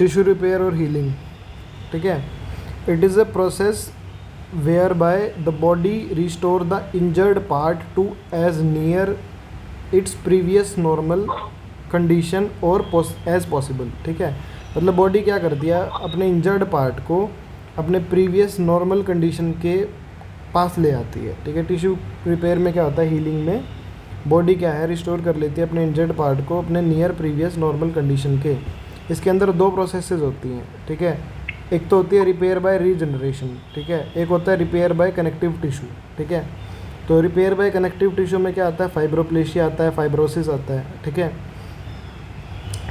Tissue repair और healing, ठीक है। It is a process where by the body restore the injured part to as near its previous normal condition और as possible, ठीक है। मतलब body क्या करती है, अपने इंजर्ड पार्ट को अपने प्रीवियस नॉर्मल कंडीशन के पास ले आती है, ठीक है। टिश्यू रिपेयर में क्या होता है, हीलिंग में बॉडी क्या है, रिस्टोर कर लेती है अपने इंजर्ड पार्ट को अपने नियर प्रीवियस नॉर्मल कंडीशन के। इसके अंदर दो प्रोसेसेस होती हैं, ठीक है। एक तो होती है रिपेयर बाय रीजनरेशन, ठीक है। एक होता है रिपेयर बाय कनेक्टिव टिश्यू, ठीक है। तो रिपेयर बाय कनेक्टिव टिश्यू में क्या आता है, फाइब्रोप्लेशिया आता है, फाइब्रोसिस आता है, ठीक है।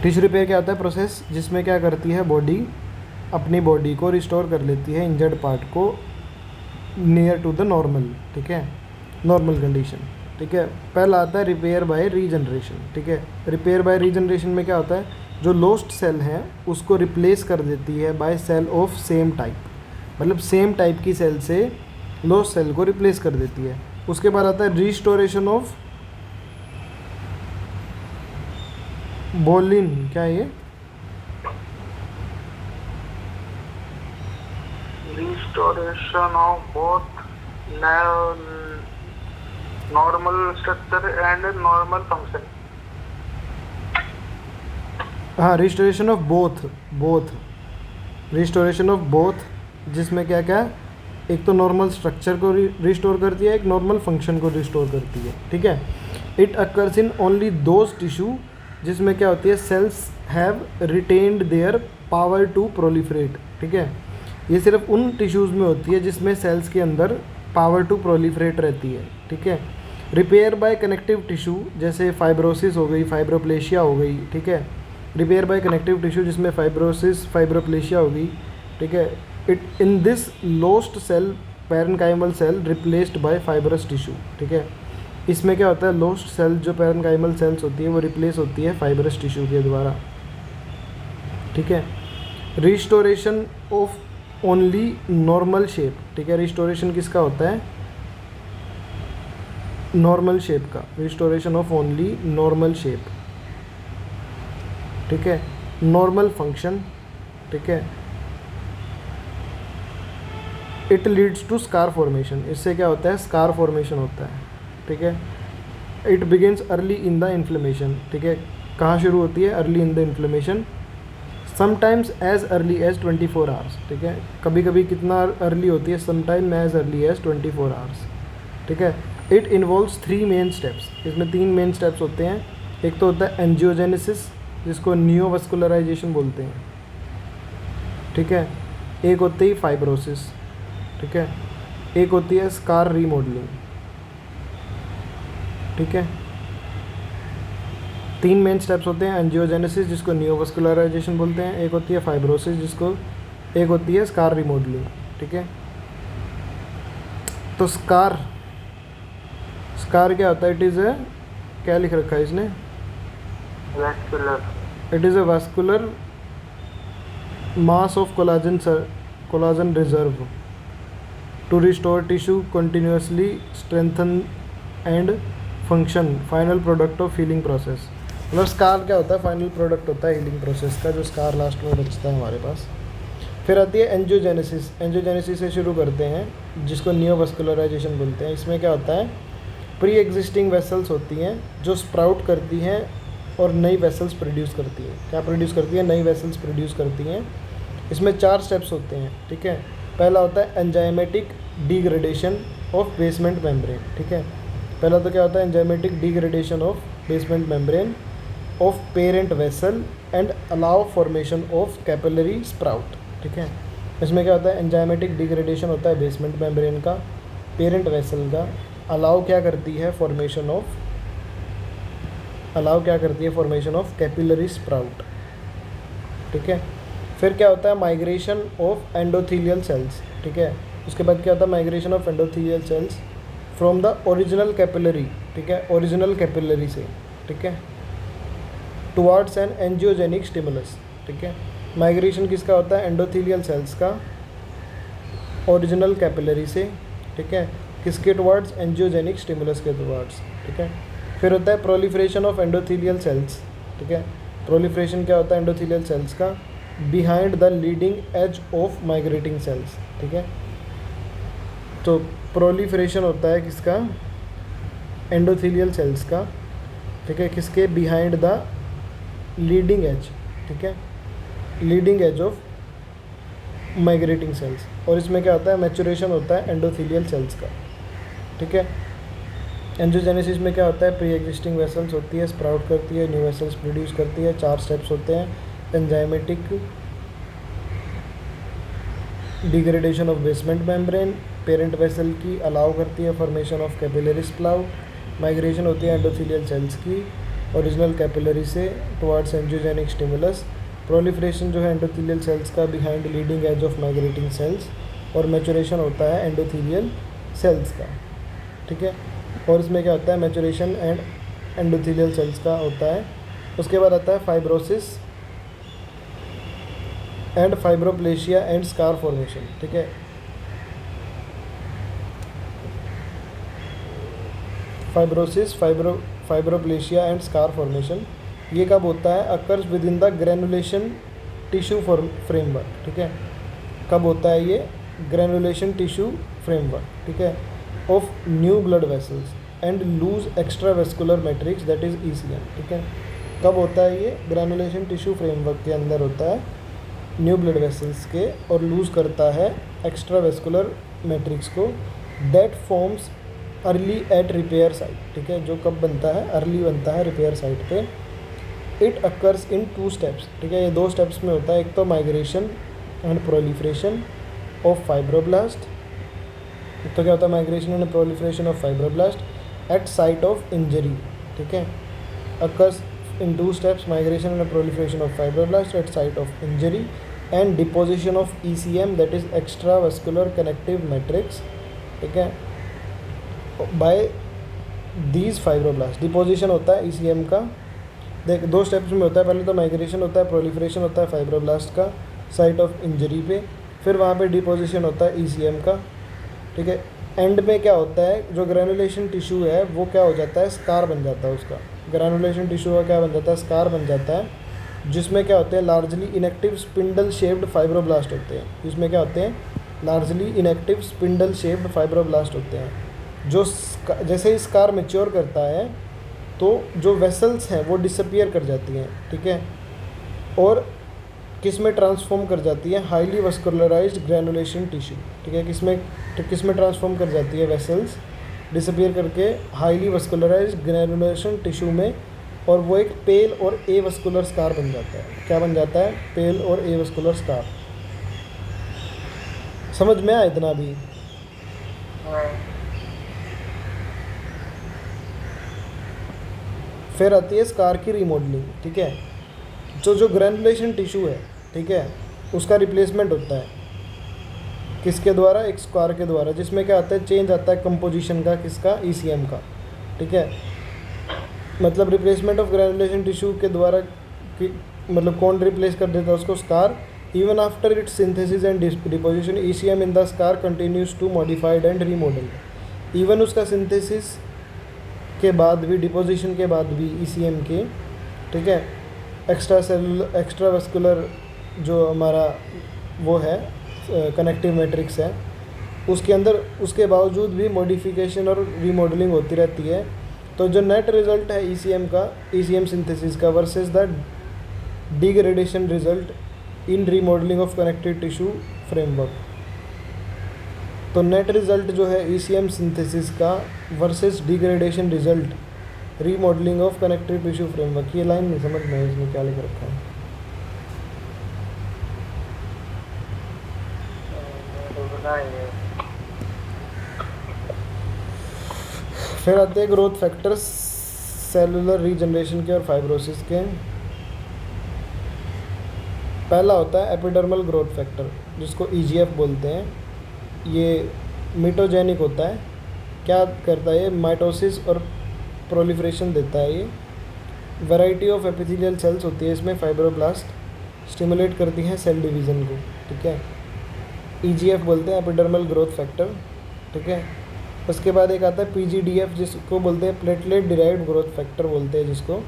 टिश्यू रिपेयर क्या होता है, प्रोसेस जिसमें क्या करती है बॉडी अपनी बॉडी को रिस्टोर कर लेती है इंजर्ड पार्ट को नियर टू द नॉर्मल, ठीक है, नॉर्मल कंडीशन, ठीक है। पहला आता है रिपेयर बाय रीजनरेशन, ठीक है। रिपेयर बाय रीजनरेशन में क्या होता है, जो लोस्ट सेल है उसको रिप्लेस कर देती है by cell of same type, मतलब सेम टाइप की सेल से लोस्ट सेल को रिप्लेस कर देती है। उसके बाद आता है रिस्टोरेशन ऑफ बोलिन, क्या है ये, restoration of both normal structure and normal function. हाँ, restoration of both restoration of both, जिसमें क्या क्या, एक तो नॉर्मल स्ट्रक्चर को रिस्टोर करती है, एक नॉर्मल फंक्शन को रिस्टोर करती है, ठीक है। It occurs in only those tissue जिसमें क्या होती है, cells have retained their power to proliferate, ठीक है। ये सिर्फ उन टिश्यूज़ में होती है जिसमें सेल्स के अंदर पावर टू प्रोलिफरेट रहती है, ठीक है। रिपेयर बाय कनेक्टिव टिश्यू जैसे फाइब्रोसिस हो गई, फाइब्रोप्लेशिया हो गई, ठीक है। रिपेयर बाय कनेक्टिव टिश्यू जिसमें फाइब्रोसिस फाइब्रोप्लेशिया हो गई, ठीक है। It in this lost cell parenchymal cell replaced by fibrous tissue, ठीक है। इसमें क्या होता है, लोस्ट सेल जो पैरेन्काइमल सेल्स होती है वो रिप्लेस होती है फाइब्रस टिश्यू के द्वारा, ठीक है। Restoration of only normal shape, ठीक है। रिस्टोरेशन किसका होता है, नॉर्मल शेप का, restoration of only normal shape, ठीक है। नॉर्मल फंक्शन, ठीक है। It leads to scar formation, इससे क्या होता है, स्कार फॉर्मेशन होता है, ठीक है। It begins early in the inflammation, ठीक है। कहाँ शुरू होती है, early in the inflammation, sometimes as early as 24 hours, ठीक है। कभी कभी कितना अर्ली होती है, sometime as early as 24 hours, ठीक है। इट इन्वॉल्व्स 3 मेन स्टेप्स, इसमें 3 मेन स्टेप्स होते हैं। एक तो होता है एंजियोजेनेसिस जिसको नियोवास्कुलराइजेशन बोलते हैं, ठीक है। एक होती है फाइब्रोसिस, ठीक है। एक होती है स्कार रीमॉडलिंग, ठीक है। 3 मेन स्टेप्स होते हैं, एंजियोजेनेसिस जिसको नियोवास्कुलराइजेशन बोलते हैं, एक होती है फाइब्रोसिस जिसको, एक होती है स्कार रिमॉडलिंग, ठीक है। तो स्कार क्या होता है, इट इज़ ए, क्या लिख रखा है इसने, Vascular. It is a vascular mass of collagen reserve to restore tissue continuously strengthen and function, final product of healing process. मतलब स्कार क्या होता है, फाइनल प्रोडक्ट होता है हीलिंग प्रोसेस का, जो स्कार लास्ट में बचता है हमारे पास। फिर आती है एंजियोजेनेसिस, एंजियोजेनेसिस से शुरू करते हैं जिसको नियोवास्कुलराइजेशन बोलते हैं। इसमें क्या होता है, प्री एग्जिस्टिंग वेसल्स होती हैं जो स्प्राउट करती हैं और नई वेसल्स प्रोड्यूस करती हैं। क्या प्रोड्यूस करती है, नई वेसल्स प्रोड्यूस करती हैं। इसमें 4 स्टेप्स होते हैं, ठीक है। पहला होता है enzymatic degradation of basement membrane, ठीक है। पहला तो क्या होता है, enzymatic degradation of basement membrane of parent vessel and allow formation of capillary sprout, ठीक है। इसमें क्या होता है, एंजाइमेटिक डिग्रेडेशन होता है बेसमेंट मेम्ब्रेन का, पेरेंट वेसल का, अलाउ क्या करती है, फॉर्मेशन ऑफ कैपिलरी स्प्राउट, ठीक है। फिर क्या होता है, माइग्रेशन ऑफ एंडोथीलियल सेल्स, ठीक है। उसके बाद क्या होता है, migration of endothelial cells from the original capillary, ठीक है, ओरिजिनल कैपिलरी से, ठीक है, टुवार्ड्स एन एंजियोजेनिक स्टिमुलस, ठीक है। माइग्रेशन किसका होता है, एंडोथीलियल सेल्स का ओरिजिनल कैपिलरी से, ठीक है, किसके टुवार्ड्स, एंजियोजेनिक स्टिमुलस के टुवार्ड्स, ठीक है। फिर होता है प्रोलिफरेशन ऑफ एंडोथीलियल सेल्स, ठीक है। प्रोलिफरेशन क्या होता है एंडोथीलियल सेल्स का, behind the leading edge of migrating cells, ठीक है। तो प्रोलिफरेशन होता है किसका, एंडोथेलियल सेल्स का, ठीक है, किसके, बिहाइंड द लीडिंग एज, ठीक है, leading edge of migrating cells. और इसमें क्या होता है, मैचुरेशन होता है एंडोथेलियल सेल्स का, ठीक है। एंजियोजेनेसिस में क्या होता है, प्री एग्जिस्टिंग वेसल्स होती है, स्प्राउट करती है, न्यू वेसल्स प्रोड्यूस करती है, 4 स्टेप्स होते हैं, enzymatic degradation of basement membrane, parent vessel की अलाउ करती है formation of capillary sprout, migration होती है एंडोथेलियल सेल्स की ओरिजिनल कैपिलरी से टुवर्ड्स एंजियोजेनिक स्टिमुलस, प्रोलिफरेशन जो है एंडोथेलियल सेल्स का behind leading edge of migrating cells, और मैचुरेशन होता है एंडोथेलियल सेल्स का, ठीक है। और इसमें क्या होता है, मैचुरेशन एंड एंडोथेलियल सेल्स का होता है। उसके बाद आता है fibrosis and fibroplasia and scar formation, ठीक है। Fibrosis, fibroplasia and scar formation ये कब होता है, occurs within the granulation tissue framework, ठीक है। कब होता है ये, ग्रेनुलेशन टिश्यू फ्रेमवर्क, ठीक है, of new blood vessels and loose extra vascular matrix that is ECM, ठीक है। कब होता है ये, ग्रेनुलेशन टिश्यू फ्रेमवर्क के अंदर होता है न्यू ब्लड वेसल्स के, और लूज़ करता है एक्स्ट्रा वेस्कुलर मैट्रिक्स को, that forms early at repair site, ठीक है। जो कब बनता है, अर्ली बनता है रिपेयर साइट पे। इट अकर्स इन 2 स्टेप्स, ठीक है, ये 2 स्टेप्स में होता है, एक तो migration and proliferation of fibroblast, तो क्या होता है, migration and proliferation of fibroblast at site of injury, ठीक है, occurs in 2 steps, migration and proliferation of fibroblasts at site of injury and deposition of ECM that is extravascular connective matrix, ठीक है, by these fibroblasts। Deposition होता है ECM का, देख 2 steps में होता है, पहले तो माइग्रेशन होता है, प्रोलिफरेशन होता है फाइब्रोब्लास्ट का साइट ऑफ इंजरी पे, फिर वहाँ पे डिपोजिशन होता है ECM का, ठीक है। एंड में क्या होता है, जो ग्रेनुलेशन टिश्यू है वो क्या हो जाता है, स्कार बन जाता है उसका, ग्रेनुलेशन टिश्यू का क्या बन जाता है, स्कार बन जाता है, जिसमें क्या होते हैं, largely inactive spindle shaped fibroblast होते हैं, जिसमें क्या होते हैं, largely inactive spindle shaped fibroblast होते हैं, जो जैसे ही स्कार मैच्योर करता है तो जो वेसल्स हैं वो डिसअपियर कर जाती हैं, ठीक है, और किस में ट्रांसफॉर्म कर जाती है, हाईली वस्कुलराइज्ड ग्रेनुलेशन टिश्यू, ठीक है, किस में ट्रांसफॉर्म कर जाती है, वेसल्स डिसअपियर करके हाईली वस्कुलराइज्ड ग्रेनुलेशन टिश्यू में, और वो एक पेल और ए वस्कुलर स्कार बन जाता है। क्या बन जाता है, पेल और ए वस्कुलर स्कार। समझ में आया इतना भी? फिर आती है स्कार की रिमॉडलिंग, ठीक है, जो ग्रेनुलेशन टिश्यू है, ठीक है, उसका रिप्लेसमेंट होता है किसके द्वारा, एक स्कार के द्वारा, जिसमें क्या आता है, चेंज आता है कंपोजिशन का, किसका, ECM का, ठीक है। मतलब रिप्लेसमेंट ऑफ ग्रेनुलेशन टिश्यू के द्वारा मतलब कौन रिप्लेस कर देता है उसको, scar. Even after its synthesis and deposition ECM in the scar continues to modified and remodel. Even उसका सिंथेसिस के बाद भी, डिपोजिशन के बाद भी ECM के, ठीक है, एक्स्ट्रा वेस्कुलर जो हमारा वो है कनेक्टिव मैट्रिक्स है, उसके अंदर उसके बावजूद भी मॉडिफिकेशन और रीमॉडलिंग होती रहती है। तो जो नेट रिज़ल्ट है ECM का, ECM सिंथेसिस का versus the degradation result in remodelling of connective tissue framework, तो नेट रिज़ल्ट जो है ECM सिंथेसिस का versus degradation result remodelling of connective tissue framework. ये लाइन नहीं समझ में इसमें क्या लिख रखा है। फिर आते हैं ग्रोथ फैक्टर्स सेलुलर रीजनरेशन के और फाइब्रोसिस के। पहला होता है एपिडर्मल ग्रोथ फैक्टर, जिसको EGF बोलते हैं। ये मिटोजेनिक होता है, क्या करता है, ये माइटोसिस और प्रोलिफरेशन देता है। ये वैरायटी ऑफ एपिथेलियल सेल्स होती है इसमें, फाइब्रोब्लास्ट स्टिमुलेट करती हैं सेल डिवीज़न को, ठीक है। EGF बोलते हैं एपिडर्मल ग्रोथ फैक्टर, ठीक है। उसके बाद एक आता है PGDF, जिसको बोलते हैं प्लेटलेट डिराइव्ड ग्रोथ फैक्टर बोलते हैं जिसको।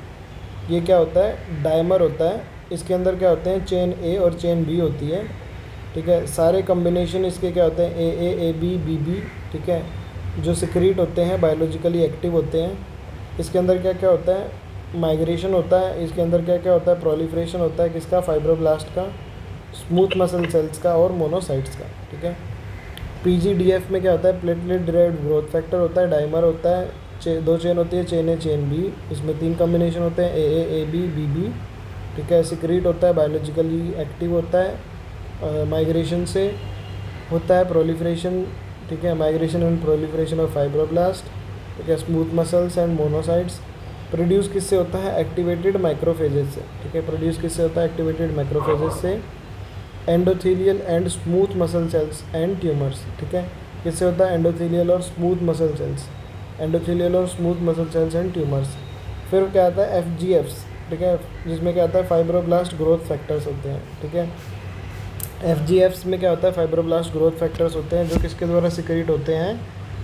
ये क्या होता है, डायमर होता है इसके अंदर क्या होते हैं, चेन ए और चेन बी होती है, ठीक है। सारे कम्बिनेशन इसके क्या होते हैं, ए बी बी बी, ठीक है, जो सिक्रीट होते हैं, बायोलॉजिकली एक्टिव होते हैं। इसके अंदर क्या क्या होता है, माइग्रेशन होता है। इसके अंदर क्या क्या होता है, प्रोलिफरेशन होता है किसका, फाइब्रोब्लास्ट का, स्मूथ मसल सेल्स का और मोनोसाइट्स का, ठीक है। PGDF में क्या होता है, प्लेटलेट डिराइव्ड ग्रोथ फैक्टर होता है, डाइमर होता है, दो चेन होती है, चेन ए चेन बी, इसमें 3 कॉम्बिनेशन होते हैं, ए बी बी बी, ठीक है। सिक्रीट होता है, बायोलॉजिकली एक्टिव होता है, माइग्रेशन से होता है, प्रोलिफरेशन, ठीक है, migration and proliferation of fibroblast, ठीक है। Smooth muscles and monocytes. Produce किससे होता है, एक्टिवेटेड माइक्रोफेजेस से, ठीक है। प्रोड्यूस किससे होता है, एक्टिवेटेड माइक्रोफेजेस से। Endothelial and smooth muscle cells and tumours, ठीक है। किससे होता है, एंडोथेलियल और स्मूथ मसल सेल्स, एंडोथेलियल और smooth muscle cells and tumours. फिर क्या आता है, FGFs, ठीक है, जिसमें क्या आता है, फाइब्रोब्लास्ट ग्रोथ फैक्टर्स होते हैं, ठीक है। FGFs में क्या होता है, फाइब्रोब्लास्ट ग्रोथ फैक्टर्स होते हैं, जो किसके द्वारा सिक्रीट होते हैं,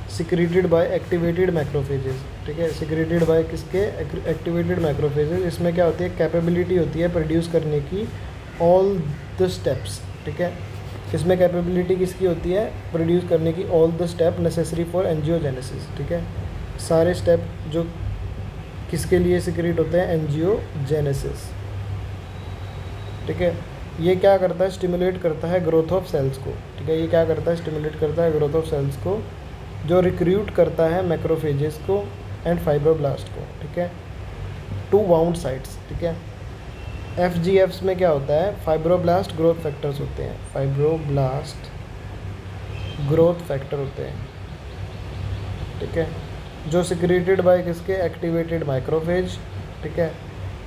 सिक्रीटेड बाय एक्टिवेटेड मैक्रोफेजेस, ठीक है। सिक्रीटेड बाय किसके, एक्टिवेटेड मैक्रोफेजेस। इसमें क्या होती है, कैपेबिलिटी होती है प्रोड्यूस करने की ऑल द स्टेप्स, ठीक है। इसमें कैपेबिलिटी किसकी होती है, प्रोड्यूस करने की all the step necessary for angiogenesis, ठीक है। सारे स्टेप जो किसके लिए सिक्रीट होते हैं, एंजियोजेनेसिस, ठीक है। ये क्या करता है, स्टिमुलेट करता है ग्रोथ ऑफ सेल्स को, ठीक है। ये क्या करता है, स्टिमुलेट करता है ग्रोथ ऑफ सेल्स को, जो रिक्रूट करता है मैक्रोफेजेस को एंड फाइब्रोब्लास्ट को, ठीक है, टू बाउंड साइट्स, ठीक है। FGFs में क्या होता है, फाइब्रोब्लास्ट ग्रोथ फैक्टर्स होते हैं, फाइब्रोब्लास्ट ग्रोथ फैक्टर होते हैं, ठीक है, जो सिक्रीटेड बाय किसके, एक्टिवेटेड माइक्रोफेज, ठीक है,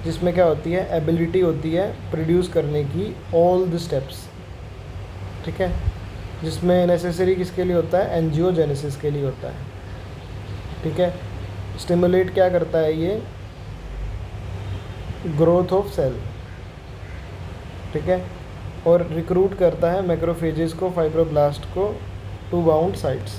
जिसमें क्या होती है, एबिलिटी होती है प्रोड्यूस करने की ऑल द स्टेप्स, ठीक है, जिसमें नेसेसरी किसके लिए होता है, एंजियोजेनेसिस के लिए होता है, ठीक है। स्टिमुलेट क्या करता है ये, ग्रोथ ऑफ सेल, ठीक है, और रिक्रूट करता है मैक्रोफेजेस को, फाइब्रोब्लास्ट को, टू बाउंड साइट्स।